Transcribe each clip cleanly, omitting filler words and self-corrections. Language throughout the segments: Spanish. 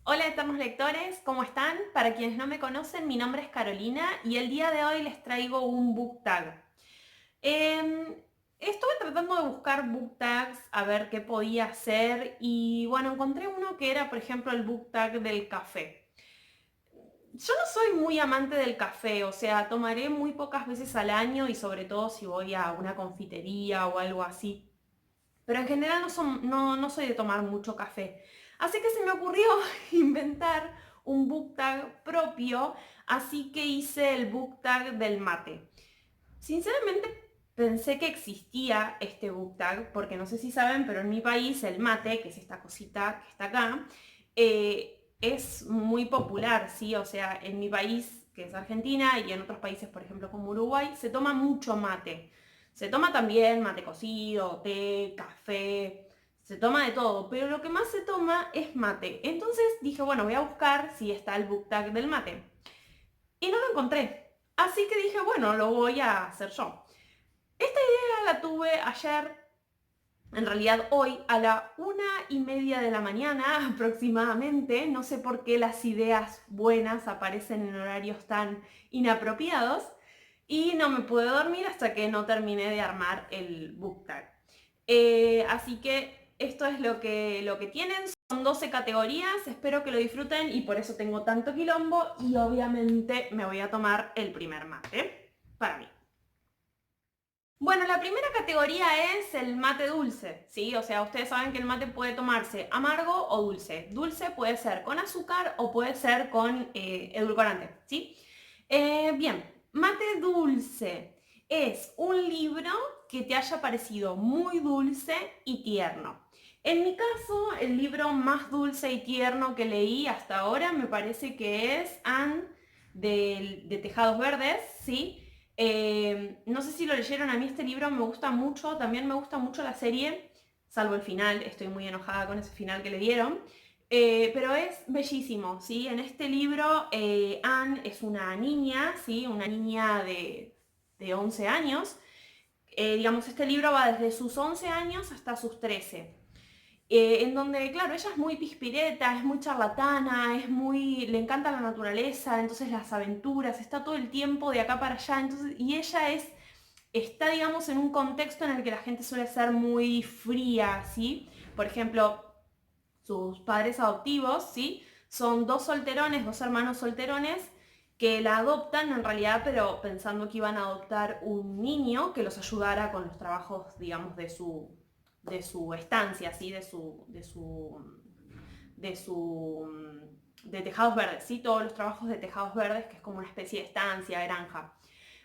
Hola eternos lectores, ¿cómo están? Para quienes no me conocen, mi nombre es Carolina y el día de hoy les traigo un book tag. Estuve tratando de buscar book tags a ver qué podía hacer y bueno, encontré uno que era por ejemplo el book tag del café. Yo no soy muy amante del café, o sea, tomaré muy pocas veces al año y sobre todo si voy a una confitería o algo así. Pero en general no soy de tomar mucho café. Así que se me ocurrió inventar un book tag propio, así que hice el book tag del mate. Sinceramente pensé que existía este book tag, porque no sé si saben, pero en mi país el mate, que es esta cosita que está acá, es muy popular, ¿sí? O sea, en mi país, que es Argentina, y en otros países, por ejemplo, como Uruguay, se toma mucho mate. Se toma también mate cocido, té, café, se toma de todo, pero lo que más se toma es mate. Entonces dije, bueno, voy a buscar si está el book tag del mate. Y no lo encontré. Así que dije, bueno, lo voy a hacer yo. Esta idea la tuve ayer, en realidad hoy, a la 1:30 de la mañana aproximadamente. No sé por qué las ideas buenas aparecen en horarios tan inapropiados. Y no me pude dormir hasta que no terminé de armar el book tag. Así que esto es lo que tienen. Son 12 categorías, espero que lo disfruten y por eso tengo tanto quilombo y obviamente me voy a tomar el primer mate para mí. Bueno, la primera categoría es el mate dulce, ¿sí? O sea, ustedes saben que el mate puede tomarse amargo o dulce. Dulce puede ser con azúcar o puede ser con edulcorante, ¿sí? Bien, mate dulce es un libro que te haya parecido muy dulce y tierno. En mi caso, el libro más dulce y tierno que leí hasta ahora me parece que es Anne de Tejados Verdes, ¿sí? No sé si lo leyeron, a mí este libro me gusta mucho, también me gusta mucho la serie, salvo el final, estoy muy enojada con ese final que le dieron, pero es bellísimo, ¿sí? En este libro Anne es una niña, ¿sí? Una niña de 11 años, digamos, este libro va desde sus 11 años hasta sus 13. En donde, claro, ella es muy pispireta, es muy charlatana, le encanta la naturaleza, entonces las aventuras, está todo el tiempo de acá para allá, entonces, y ella está, digamos, en un contexto en el que la gente suele ser muy fría, ¿sí? Por ejemplo, sus padres adoptivos, ¿sí? Son dos solterones, dos hermanos solterones, que la adoptan en realidad, pero pensando que iban a adoptar un niño que los ayudara con los trabajos, digamos, de su estancia, ¿sí? De tejados verdes, ¿sí? Todos los trabajos de tejados verdes, que es como una especie de estancia, granja.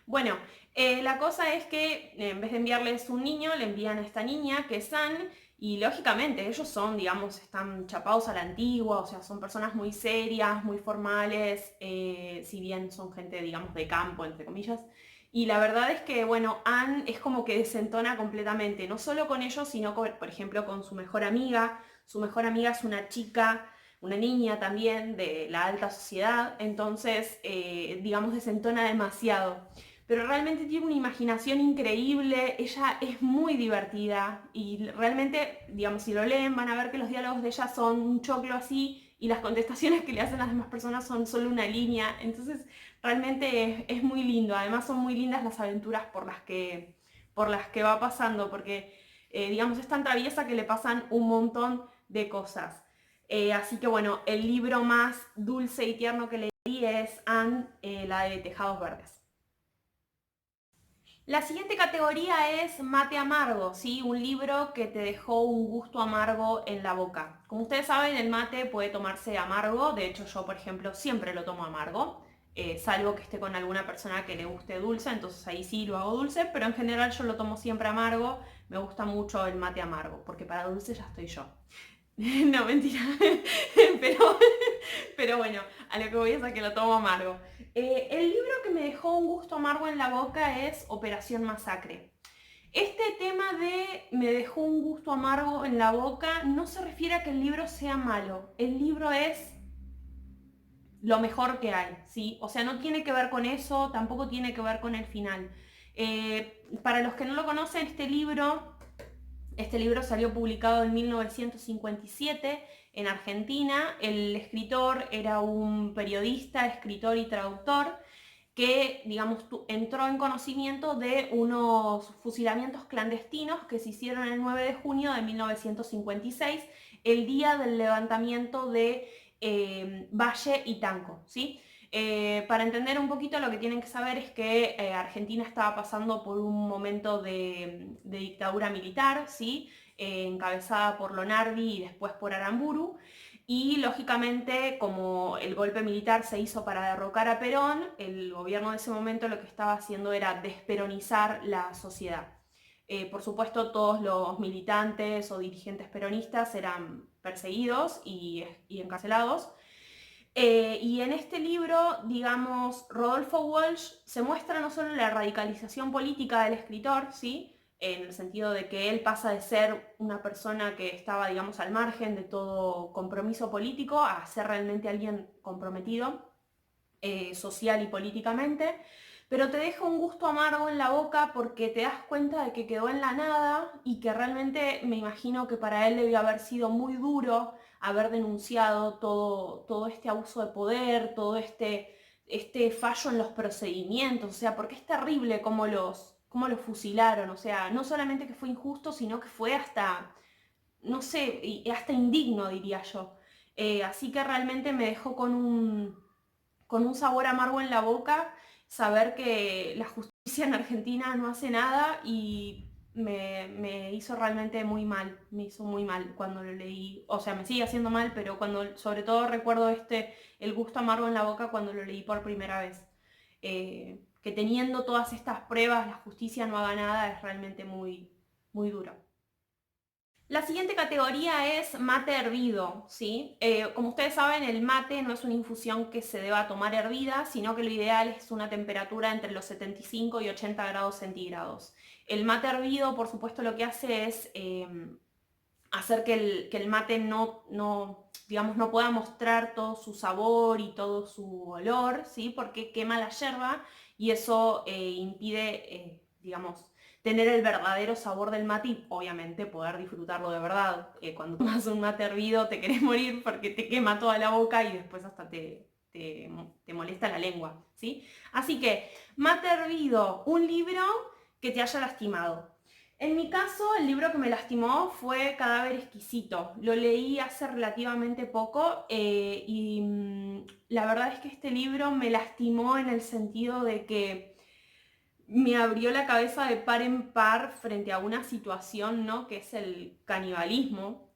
Bueno, la cosa es que en vez de enviarles un niño, le envían a esta niña, que es Anne, y lógicamente ellos son, digamos, están chapados a la antigua, o sea, son personas muy serias, muy formales, si bien son gente, digamos, de campo, entre comillas. Y la verdad es que, bueno, Anne es como que desentona completamente, no solo con ellos, sino, por ejemplo, con su mejor amiga. Su mejor amiga es una chica, una niña también de la alta sociedad, entonces, digamos, desentona demasiado, pero realmente tiene una imaginación increíble, ella es muy divertida y realmente, digamos, si lo leen van a ver que los diálogos de ella son un choclo así y las contestaciones que le hacen las demás personas son solo una línea, entonces realmente es muy lindo, además son muy lindas las aventuras por las que va pasando, porque digamos es tan traviesa que le pasan un montón de cosas. Así que bueno, el libro más dulce y tierno que leí es Anne, la de Tejados Verdes. La siguiente categoría es mate amargo, ¿sí? Un libro que te dejó un gusto amargo en la boca. Como ustedes saben, el mate puede tomarse amargo, de hecho yo, por ejemplo, siempre lo tomo amargo, salvo que esté con alguna persona que le guste dulce, entonces ahí sí lo hago dulce, pero en general yo lo tomo siempre amargo, me gusta mucho el mate amargo, porque para dulce ya estoy yo. No, mentira. pero, pero bueno, a lo que voy es a que lo tomo amargo. El libro que me dejó un gusto amargo en la boca es Operación Masacre. Este tema de me dejó un gusto amargo en la boca no se refiere a que el libro sea malo. El libro es lo mejor que hay, ¿sí? O sea, no tiene que ver con eso, tampoco tiene que ver con el final. Para los que no lo conocen, este libro Este libro salió publicado en 1957 en Argentina. El escritor era un periodista, escritor y traductor que, digamos, entró en conocimiento de unos fusilamientos clandestinos que se hicieron el 9 de junio de 1956, el día del levantamiento de Valle y Tanco, ¿sí? Para entender un poquito, lo que tienen que saber es que Argentina estaba pasando por un momento de dictadura militar, ¿sí? Encabezada por Lonardi y después por Aramburu. Y lógicamente, como el golpe militar se hizo para derrocar a Perón, el gobierno de ese momento lo que estaba haciendo era desperonizar la sociedad. Por supuesto, todos los militantes o dirigentes peronistas eran perseguidos y encarcelados. Y en este libro, digamos, Rodolfo Walsh se muestra no solo la radicalización política del escritor, ¿sí? En el sentido de que él pasa de ser una persona que estaba, digamos, al margen de todo compromiso político a ser realmente alguien comprometido social y políticamente, pero te deja un gusto amargo en la boca porque te das cuenta de que quedó en la nada y que realmente me imagino que para él debió haber sido muy duro haber denunciado todo este abuso de poder, todo este fallo en los procedimientos, o sea, porque es terrible cómo los fusilaron, o sea, no solamente que fue injusto, sino que fue hasta, no sé, hasta indigno, diría yo. Así que realmente me dejó con un sabor amargo en la boca saber que la justicia en Argentina no hace nada y me hizo realmente muy mal, me hizo muy mal cuando lo leí, o sea, me sigue haciendo mal, pero cuando, sobre todo recuerdo el gusto amargo en la boca cuando lo leí por primera vez. Que teniendo todas estas pruebas la justicia no haga nada es realmente muy, muy duro. La siguiente categoría es mate hervido, ¿sí? Como ustedes saben, el mate no es una infusión que se deba tomar hervida, sino que lo ideal es una temperatura entre los 75 y 80 grados centígrados. El mate hervido, por supuesto, lo que hace es hacer que el mate digamos, no pueda mostrar todo su sabor y todo su olor, ¿sí? Porque quema la yerba y eso impide, digamos, tener el verdadero sabor del mate y obviamente poder disfrutarlo de verdad. Cuando tomas un mate hervido te querés morir porque te quema toda la boca y después hasta te molesta la lengua, ¿sí? Así que, mate hervido, un libro que te haya lastimado. En mi caso, el libro que me lastimó fue Cadáver Exquisito. Lo leí hace relativamente poco y la verdad es que este libro me lastimó en el sentido de que me abrió la cabeza de par en par frente a una situación, ¿no? Que es el canibalismo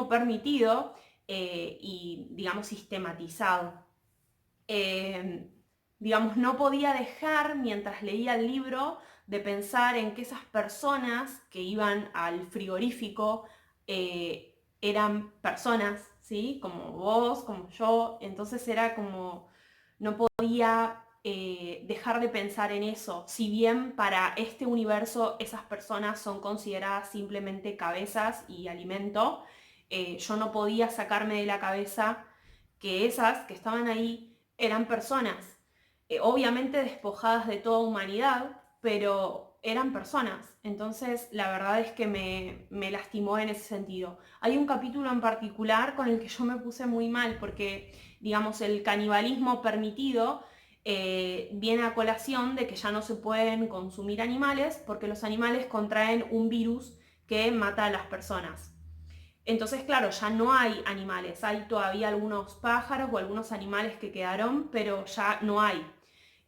permitido y, digamos, sistematizado. Eh, digamos, no podía dejar, mientras leía el libro, de pensar en que esas personas que iban al frigorífico eran personas, ¿sí? Como vos, como yo, entonces era como, no podía dejar de pensar en eso, si bien para este universo esas personas son consideradas simplemente cabezas y alimento, yo no podía sacarme de la cabeza que esas que estaban ahí eran personas, obviamente despojadas de toda humanidad, pero eran personas. Entonces, la verdad es que me lastimó en ese sentido. Hay un capítulo en particular con el que yo me puse muy mal porque, digamos, el canibalismo permitido viene a colación de que ya no se pueden consumir animales porque los animales contraen un virus que mata a las personas. Entonces, claro, ya no hay animales, hay todavía algunos pájaros o algunos animales que quedaron, pero ya no hay.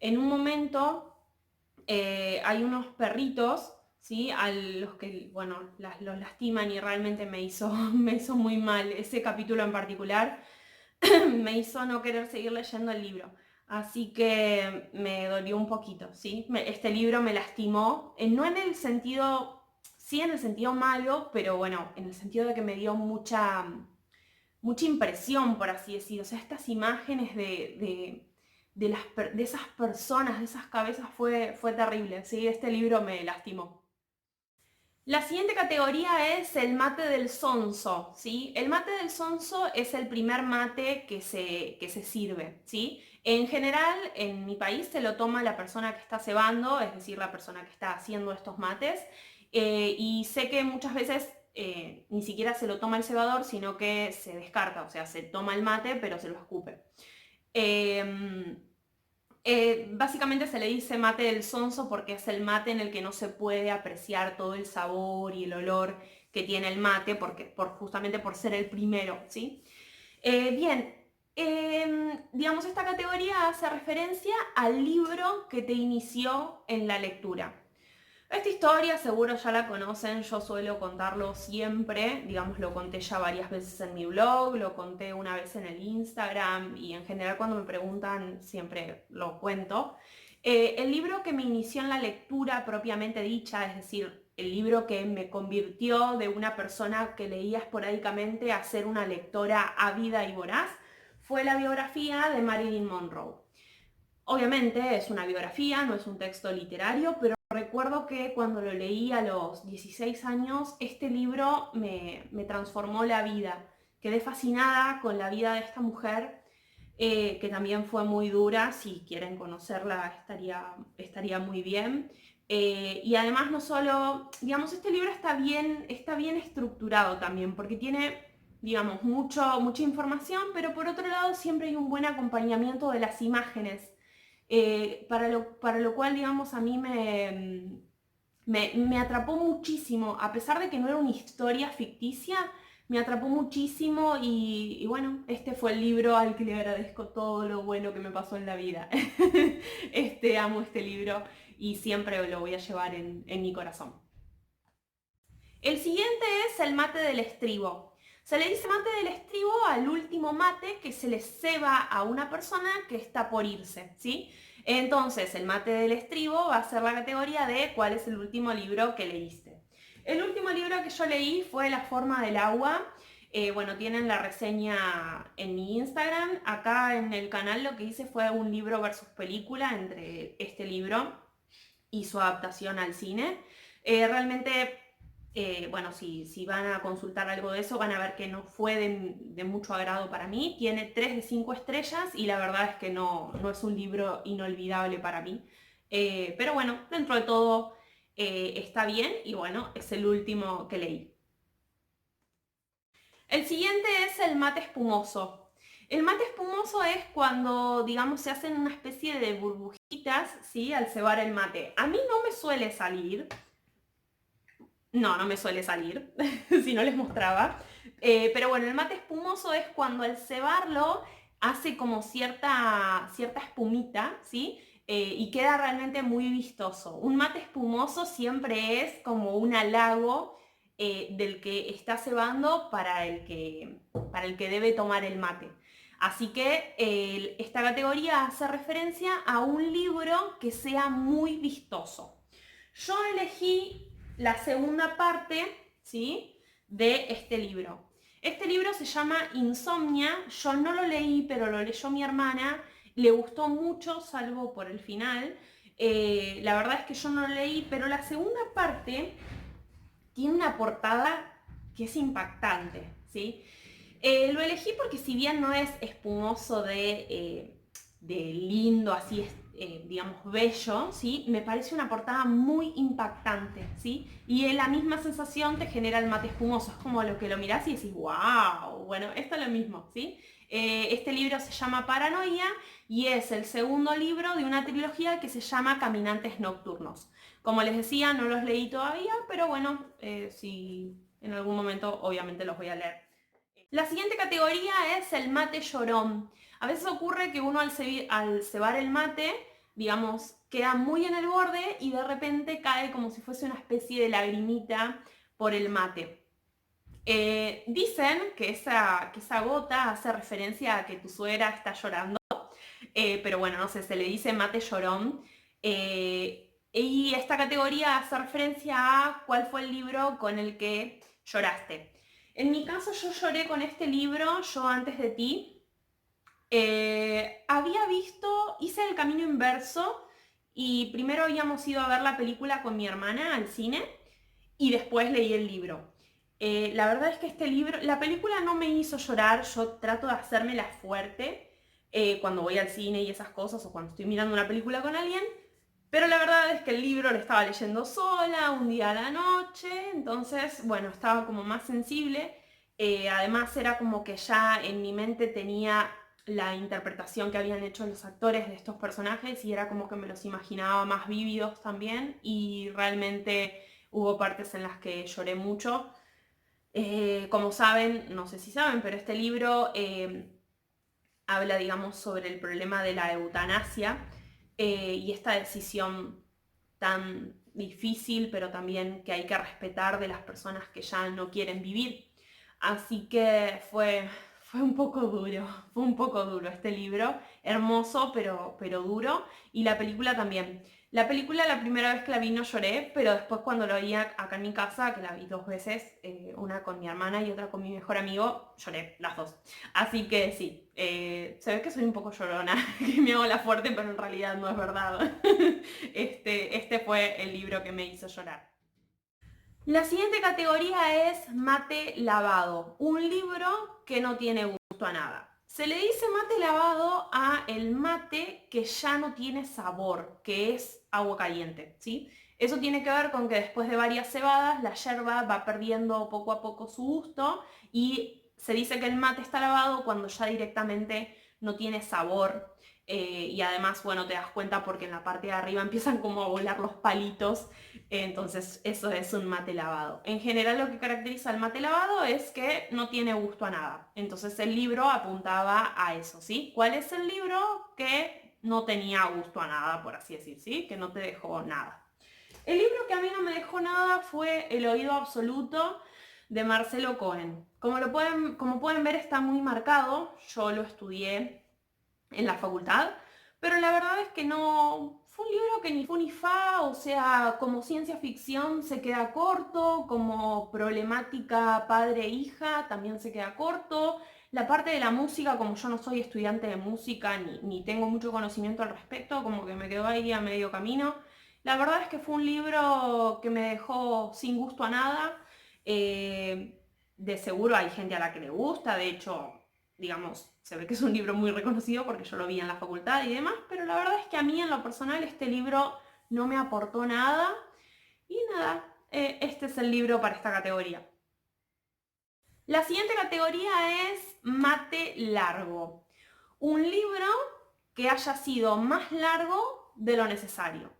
En un momento hay unos perritos, ¿sí? A los que, bueno, los lastiman y realmente me hizo muy mal. Ese capítulo en particular me hizo no querer seguir leyendo el libro. Así que me dolió un poquito, ¿sí? Este libro me lastimó, no en el sentido, sí en el sentido malo, pero bueno, en el sentido de que me dio mucha impresión, por así decirlo. O sea, estas imágenes de esas personas, de esas cabezas, fue terrible, ¿sí? Este libro me lastimó. La siguiente categoría es el mate del sonso, ¿sí? El mate del sonso es el primer mate que se sirve, ¿sí? En general, en mi país se lo toma la persona que está cebando, es decir, la persona que está haciendo estos mates, Y sé que muchas veces ni siquiera se lo toma el cebador, sino que se descarta, o sea, se toma el mate, pero se lo escupe. Eh, Básicamente se le dice mate del sonso porque es el mate en el que no se puede apreciar todo el sabor y el olor que tiene el mate, justamente por ser el primero, ¿sí? Bien, digamos, esta categoría hace referencia al libro que te inició en la lectura. Esta historia seguro ya la conocen, yo suelo contarlo siempre, digamos, lo conté ya varias veces en mi blog, lo conté una vez en el Instagram y en general cuando me preguntan siempre lo cuento. El libro que me inició en la lectura propiamente dicha, es decir, el libro que me convirtió de una persona que leía esporádicamente a ser una lectora ávida y voraz, fue la biografía de Marilyn Monroe. Obviamente es una biografía, no es un texto literario, pero recuerdo que cuando lo leí a los 16 años, este libro me transformó la vida. Quedé fascinada con la vida de esta mujer, que también fue muy dura. Si quieren conocerla, estaría muy bien. Y además no solo, digamos, este libro está bien estructurado también, porque tiene, digamos, mucha información, pero por otro lado siempre hay un buen acompañamiento de las imágenes. Para lo cual, digamos, a mí me atrapó muchísimo, a pesar de que no era una historia ficticia, me atrapó muchísimo y bueno, este fue el libro al que le agradezco todo lo bueno que me pasó en la vida. Amo este libro y siempre lo voy a llevar en mi corazón. El siguiente es el mate del estribo. Se le dice mate del estribo al último mate que se le ceba a una persona que está por irse, ¿sí? Entonces, el mate del estribo va a ser la categoría de cuál es el último libro que leíste. El último libro que yo leí fue La forma del agua. Bueno, tienen la reseña en mi Instagram. Acá en el canal lo que hice fue un libro versus película entre este libro y su adaptación al cine. Realmente, bueno, si van a consultar algo de eso, van a ver que no fue de mucho agrado para mí. Tiene 3 de 5 estrellas y la verdad es que no es un libro inolvidable para mí. Pero bueno, dentro de todo está bien y bueno, es el último que leí. El siguiente es el mate espumoso. El mate espumoso es cuando, digamos, se hacen una especie de burbujitas, ¿sí? Al cebar el mate. A mí no me suele salir. No me suele salir, si no les mostraba. Pero bueno, el mate espumoso es cuando al cebarlo hace como cierta espumita, ¿sí? Y queda realmente muy vistoso. Un mate espumoso siempre es como un halago del que está cebando para el que debe tomar el mate. Así que esta categoría hace referencia a un libro que sea muy vistoso. Yo elegí la segunda parte, ¿sí?, de este libro. Este libro se llama Insomnia. Yo no lo leí, pero lo leyó mi hermana. Le gustó mucho, salvo por el final. La verdad es que yo no lo leí, pero la segunda parte tiene una portada que es impactante, ¿sí? Lo elegí porque si bien no es espumoso de lindo, así, digamos, bello, ¿sí? Me parece una portada muy impactante, ¿sí? Y la misma sensación te genera el mate espumoso. Es como lo que lo mirás y decís, wow, bueno, esto es lo mismo, ¿sí? Este libro se llama Paranoia y es el segundo libro de una trilogía que se llama Caminantes Nocturnos. Como les decía, no los leí todavía, pero bueno, si en algún momento obviamente los voy a leer. La siguiente categoría es el mate llorón. A veces ocurre que uno al cebar el mate, digamos, queda muy en el borde y de repente cae como si fuese una especie de lagrimita por el mate. Dicen que esa gota hace referencia a que tu suegra está llorando, pero bueno, no sé, se le dice mate llorón. Y esta categoría hace referencia a cuál fue el libro con el que lloraste. En mi caso yo lloré con este libro, Yo antes de ti. Hice el camino inverso y primero habíamos ido a ver la película con mi hermana al cine y después leí el libro. La verdad es que este libro, la película no me hizo llorar, yo trato de hacérmela fuerte cuando voy al cine y esas cosas o cuando estoy mirando una película con alguien, Pero la verdad es que el libro lo estaba leyendo sola, un día a la noche, entonces, bueno, estaba como más sensible. Además era como que ya en mi mente tenía la interpretación que habían hecho los actores de estos personajes y era como que me los imaginaba más vívidos también y realmente hubo partes en las que lloré mucho. Como saben, no sé si saben, pero este libro habla, digamos, sobre el problema de la eutanasia y esta decisión tan difícil, pero también que hay que respetar de las personas que ya no quieren vivir. Así que fue un poco duro este libro, hermoso, pero duro, y la película también. La película la primera vez que la vi no lloré, pero después cuando la vi acá en mi casa, que la vi dos veces, una con mi hermana y otra con mi mejor amigo, lloré las dos. Así que sí, se ve que soy un poco llorona, que me hago la fuerte, pero en realidad no es verdad. Este fue el libro que me hizo llorar. La siguiente categoría es mate lavado, un libro que no tiene gusto a nada. Se le dice mate lavado a el mate que ya no tiene sabor, que es agua caliente, ¿sí? Eso tiene que ver con que después de varias cebadas la yerba va perdiendo poco a poco su gusto y se dice que el mate está lavado cuando ya directamente no tiene sabor. Y además, bueno, te das cuenta porque en la parte de arriba empiezan como a volar los palitos, entonces eso es un mate lavado. En general lo que caracteriza al mate lavado es que no tiene gusto a nada. Entonces el libro apuntaba a eso, ¿sí? ¿Cuál es el libro que no tenía gusto a nada, por así decir, ¿sí? Que no te dejó nada. El libro que a mí no me dejó nada fue El oído absoluto de Marcelo Cohen. Como pueden ver está muy marcado, yo lo estudié en la facultad, pero la verdad es que no, fue un libro que ni fu ni fa, o sea, como ciencia ficción se queda corto, como problemática padre-hija también se queda corto. La parte de la música, como yo no soy estudiante de música ni tengo mucho conocimiento al respecto, como que me quedó ahí a medio camino. La verdad es que fue un libro que me dejó sin gusto a nada. De seguro hay gente a la que le gusta, de hecho digamos, se ve que es un libro muy reconocido porque yo lo vi en la facultad y demás, pero la verdad es que a mí en lo personal este libro no me aportó nada y nada, este es el libro para esta categoría. La siguiente categoría es mate largo. Un libro que haya sido más largo de lo necesario.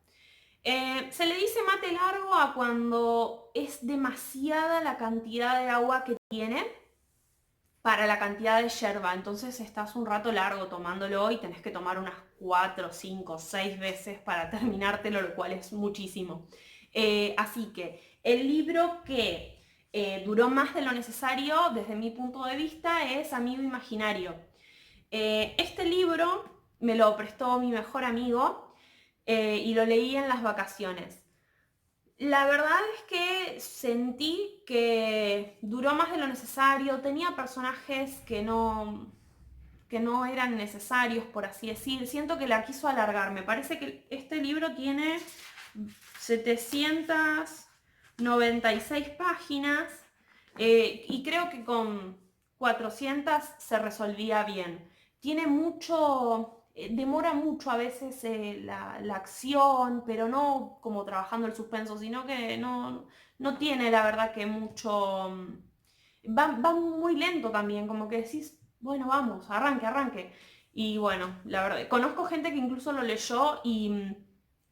Se le dice mate largo a cuando es demasiada la cantidad de agua que tiene para la cantidad de yerba. Entonces estás un rato largo tomándolo y tenés que tomar unas 4, 5, 6 veces para terminártelo, lo cual es muchísimo. Así que el libro que duró más de lo necesario, desde mi punto de vista, es Amigo Imaginario. Este libro me lo prestó mi mejor amigo y lo leí en las vacaciones. La verdad es que sentí que duró más de lo necesario, tenía personajes que no eran necesarios, por así decir. Siento que la quiso alargar. Me parece que este libro tiene 796 páginas y creo que con 400 se resolvía bien. Tiene mucho, demora mucho a veces la acción, pero no como trabajando el suspenso, sino que no tiene la verdad que mucho... Va muy lento también, como que decís, bueno, vamos, arranque, arranque. Y bueno, la verdad, conozco gente que incluso lo leyó y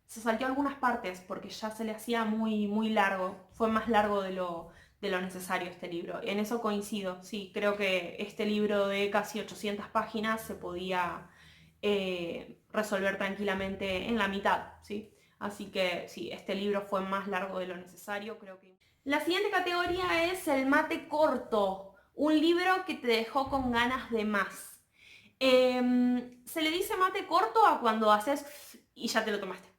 se saltó algunas partes porque ya se le hacía muy largo. Fue más largo de lo necesario este libro. En eso coincido, sí, creo que este libro de casi 800 páginas se podía resolver tranquilamente en la mitad, ¿sí? Así que sí, este libro fue más largo de lo necesario, creo que... La siguiente categoría es el mate corto, un libro que te dejó con ganas de más. Se le dice mate corto a cuando haces y ya te lo tomaste.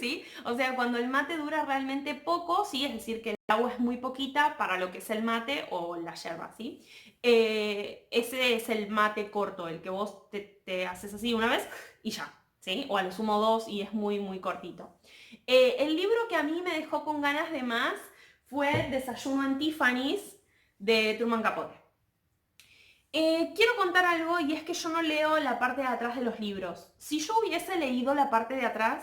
¿Sí? O sea, cuando el mate dura realmente poco, ¿sí? Es decir, que el agua es muy poquita para lo que es el mate o la yerba, ¿sí? Ese es el mate corto, el que vos te haces así una vez y ya, ¿sí? O a lo sumo dos y es muy cortito. El libro que a mí me dejó con ganas de más fue Desayuno en Tiffany's de Truman Capote. Quiero contar algo y es que yo no leo la parte de atrás de los libros. Si yo hubiese leído la parte de atrás,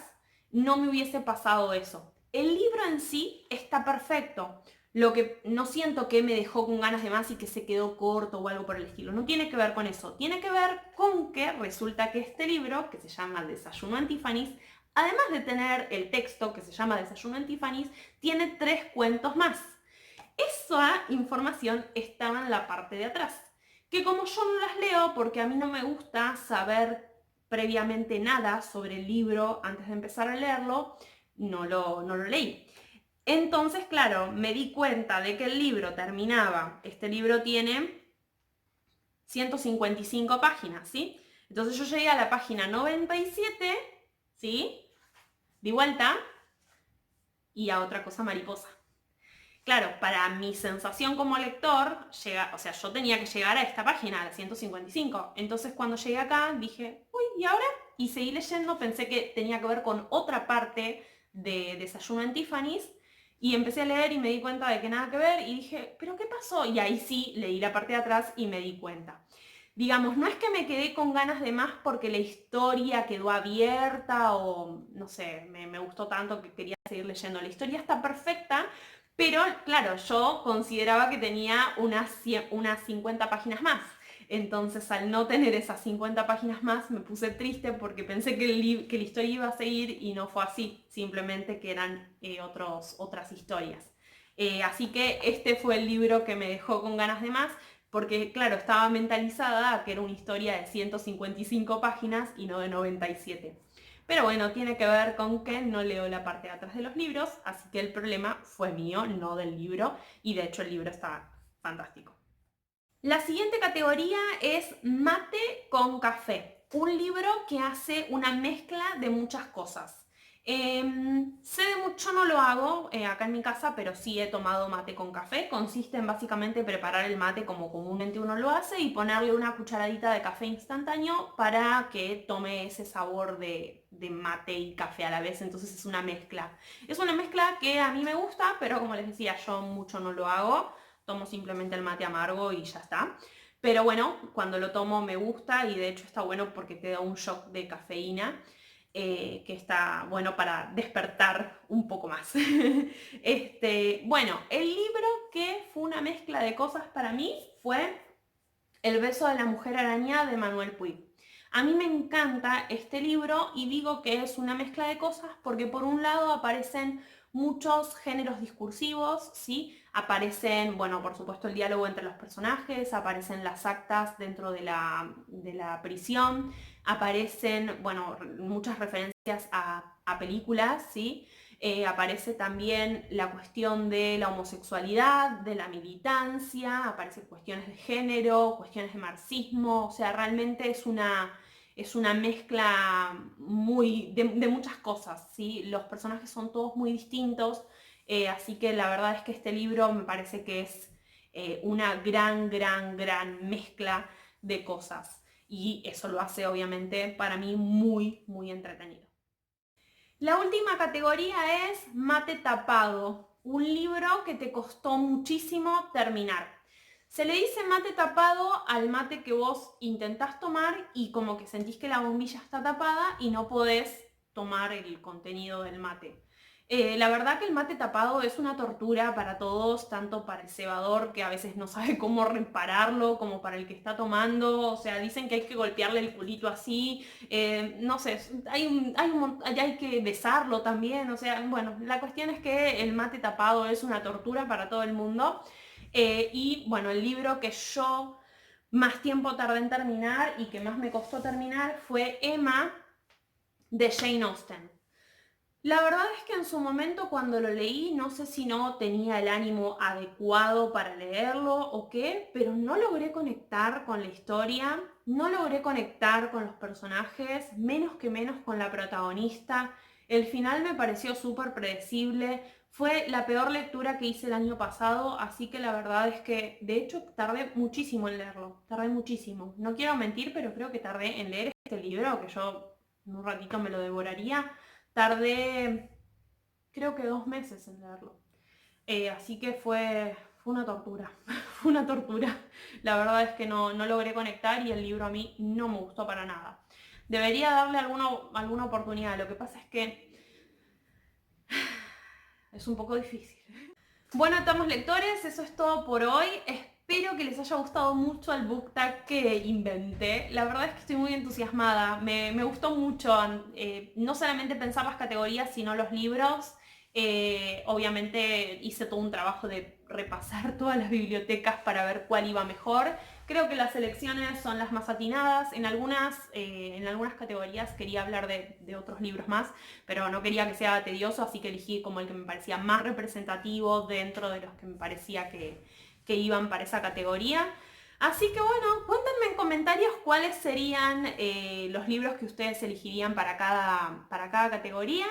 no me hubiese pasado eso. El libro en sí está perfecto. Lo que no siento que me dejó con ganas de más y que se quedó corto o algo por el estilo. No tiene que ver con eso. Tiene que ver con que resulta que este libro, que se llama Desayuno en Tiffany's, además de tener el texto que se llama Desayuno en Tiffany's, tiene 3 cuentos más. Esa información estaba en la parte de atrás, que como yo no las leo porque a mí no me gusta saber previamente nada sobre el libro antes de empezar a leerlo, no lo leí. Entonces, claro, me di cuenta de que el libro terminaba, este libro tiene 155 páginas, ¿sí? Entonces yo llegué a la página 97, ¿sí? Di vuelta y a otra cosa mariposa. Claro, para mi sensación como lector, yo tenía que llegar a esta página, a la 155. Entonces cuando llegué acá dije, uy, ¿y ahora? Y seguí leyendo, pensé que tenía que ver con otra parte de Desayuno en Tiffany's, y empecé a leer y me di cuenta de que nada que ver, y dije, ¿pero qué pasó? Y ahí sí, leí la parte de atrás y me di cuenta. Digamos, no es que me quedé con ganas de más porque la historia quedó abierta o, no sé, me gustó tanto que quería seguir leyendo. La historia está perfecta, pero claro, yo consideraba que tenía unas 50 páginas más. Entonces, al no tener esas 50 páginas más, me puse triste porque pensé que la historia iba a seguir y no fue así. Simplemente que eran otras historias. Así que este fue el libro que me dejó con ganas de más, porque claro, estaba mentalizada a que era una historia de 155 páginas y no de 97. Pero bueno, tiene que ver con que no leo la parte de atrás de los libros, así que el problema fue mío, no del libro, y de hecho el libro está fantástico. La siguiente categoría es mate con café, un libro que hace una mezcla de muchas cosas. Yo no lo hago acá en mi casa, pero sí he tomado mate con café. Consiste en básicamente preparar el mate como comúnmente uno lo hace y ponerle una cucharadita de café instantáneo para que tome ese sabor de mate y café a la vez. Entonces es una mezcla. Es una mezcla que a mí me gusta, pero como les decía, yo mucho no lo hago. Tomo simplemente el mate amargo y ya está. Pero bueno, cuando lo tomo me gusta y de hecho está bueno porque te da un shock de cafeína. Que está bueno para despertar un poco más. Bueno, el libro que fue una mezcla de cosas para mí fue El beso de la mujer araña de Manuel Puig. A mí me encanta este libro y digo que es una mezcla de cosas porque por un lado aparecen muchos géneros discursivos, ¿sí? Aparecen, bueno, por supuesto el diálogo entre los personajes, aparecen las actas dentro de la prisión, aparecen, bueno, muchas referencias a películas, ¿sí? Aparece también la cuestión de la homosexualidad, de la militancia, aparecen cuestiones de género, cuestiones de marxismo, o sea, realmente es una mezcla de muchas cosas, ¿sí? Los personajes son todos muy distintos, así que la verdad es que este libro me parece que es una gran, gran, gran mezcla de cosas y eso lo hace obviamente para mí muy, muy entretenido. La última categoría es mate tapado, un libro que te costó muchísimo terminar. Se le dice mate tapado al mate que vos intentás tomar y como que sentís que la bombilla está tapada y no podés tomar el contenido del mate. La verdad que el mate tapado es una tortura para todos, tanto para el cebador que a veces no sabe cómo repararlo, como para el que está tomando. O sea, dicen que hay que golpearle el culito así, no sé, hay que besarlo también. O sea, bueno, la cuestión es que el mate tapado es una tortura para todo el mundo. Y bueno, el libro que yo más tiempo tardé en terminar y que más me costó terminar fue Emma de Jane Austen. La verdad es que en su momento cuando lo leí, no sé si no tenía el ánimo adecuado para leerlo o qué, pero no logré conectar con la historia, no logré conectar con los personajes, menos con la protagonista. El final me pareció súper predecible, fue la peor lectura que hice el año pasado, así que la verdad es que de hecho tardé muchísimo en leerlo, tardé muchísimo. No quiero mentir, pero creo que tardé en leer este libro, que yo en un ratito me lo devoraría. Tardé, creo que 2 meses en leerlo. Así que fue una tortura, fue una tortura. La verdad es que no logré conectar y el libro a mí no me gustó para nada. Debería darle alguna oportunidad. Lo que pasa es que es un poco difícil. Bueno, estamos lectores, eso es todo por hoy. Espero que les haya gustado mucho el book tag que inventé. La verdad es que estoy muy entusiasmada. Me gustó mucho no solamente pensar las categorías, sino los libros. Obviamente hice todo un trabajo de repasar todas las bibliotecas para ver cuál iba mejor. Creo que las selecciones son las más atinadas. En algunas categorías quería hablar de otros libros más, pero no quería que sea tedioso, así que elegí como el que me parecía más representativo dentro de los que me parecía que iban para esa categoría. Así que bueno, cuéntenme en comentarios cuáles serían los libros que ustedes elegirían para cada categoría.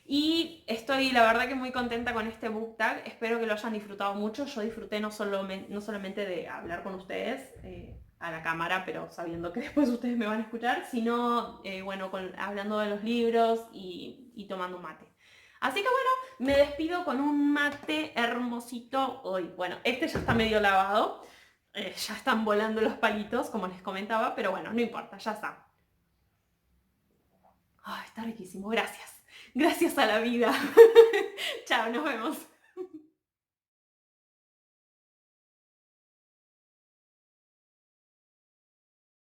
Y estoy la verdad que muy contenta con este book tag, espero que lo hayan disfrutado mucho. Yo disfruté no solamente de hablar con ustedes a la cámara, pero sabiendo que después ustedes me van a escuchar, sino bueno, hablando de los libros y tomando un mate. Así que bueno, me despido con un mate hermosito hoy. Bueno, este ya está medio lavado, ya están volando los palitos, como les comentaba, pero bueno, no importa, ya está. Ay, está riquísimo, gracias. Gracias a la vida. Chao, nos vemos.